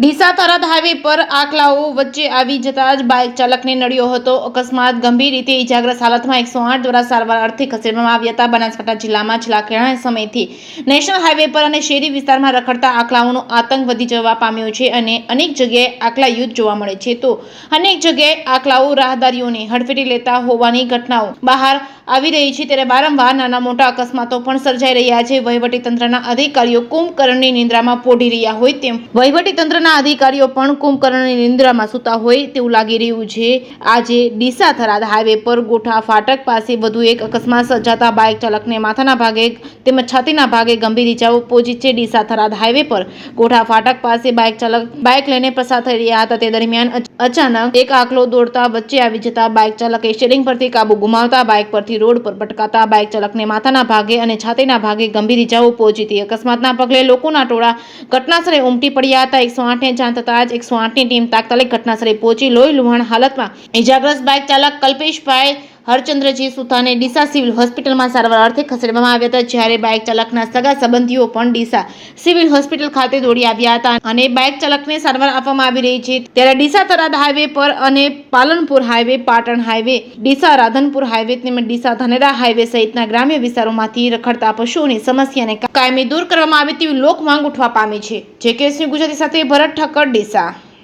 Deesa Tharad highway પર આખલાઓ વચ્ચે આવી જતા જ બાઇક ચાલકને નડ્યો હતો અકસ્માત. ગંભીર રીતે ઇજાગ્રસ્ત હાલતમાં 108 દ્વારા સારવાર અર્થે ખસેડવામાં આવ્યા હતા. બનાસકાંઠા જિલ્લામાં છેલ્લા ઘણા સમયથી નેશનલ હાઈવે પર અને શહેરી વિસ્તારમાં રખડતા આખલાઓનો આતંક વધી જવા પામ્યો છે અને અનેક જગ્યાએ આખલા યુદ્ધ જોવા મળે છે તો અનેક જગ્યાએ આખલાઓ રાહદારીઓને હડફેટે લેતા હોવાની ઘટનાઓ બહાર આવી રહી છે. ત્યારે વારંવાર નાના મોટા અકસ્માતો પણ સર્જાઈ રહ્યા છે. વહીવટીતંત્રના અધિકારીઓ કુંભકર્ણની નિંદ્રામાં પોઢી રહ્યા હોય તેમ વહીવટીતંત્રના અધિકારીઓ પણ કુંભકર્ણની નિંદ્રામાં સૂતા હોય તેવું લાગી રહ્યું છે. આજે ડીસા થરાદ હાઈવે પર ગોઠા ફાટક પાસે વધુ એક અકસ્માત સર્જાતા બાઇક ચાલકને માથાના ભાગે તેમજ છાતીના ભાગે ગંભીર ઇજાઓ પહોંચી છે. ડીસા થરાદ હાઈવે પર ગોઠા ફાટક પાસે બાઇક ચાલક બાઇક લઈને પસાર થઈ રહ્યા હતા. તે દરમિયાન અચાનક એક આખલો દોડતા વચ્ચે આવી જતા બાઇક ચાલકે સ્ટીયરિંગ પરથી કાબુ ગુમાવતા બાઇક પરથી રોડ પર પટકાતા બાઇક ચાલકને માથાના ભાગે અને છાતીના ભાગે ગંભીર ઇજાઓ પહોંચી હતી. અકસ્માતના પગલે લોકોના ટોળા ઘટનાસ્થળે ઉમટી પડ્યા હતા. 108ને જાણ થતાં જ 108ની ટીમ તાત્કાલિક ઘટનાસ્થળે પહોંચી લોહી લુહાણ હાલતમાં ઇજાગ્રસ્ત બાઇક ચાલક કલ્પેશભાઈ હરચંદ્રજી સુથાને ડીસા સિવિલ હોસ્પિટલમાં સારવાર અર્થે ખસેડવામાં આવ્યા હતા. જ્યારે બાઇક ચાલકના સગા સંબંધીઓ પણ ડીસા સિવિલ હોસ્પિટલ ખાતે દોડી આવ્યા હતા અને બાઇક ચાલકને સારવાર આપવામાં આવી રહી છે. ત્યારે ડીસા થરાદ હાઈવે પર અને Palanpur highway, Patan highway, Deesa Radhanpur highway તેમજ ડીસા ધાનેરા હાઈવે સહિતના ગ્રામ્ય વિસ્તારોમાંથી રખડતા પશુઓની સમસ્યાને કાયમી દૂર કરવામાં આવે તેવી લોક માંગ ઉઠવા પામી છે. જે કેસની ગુજરાતી સાથે ભરત ઠક્કર, ડીસા.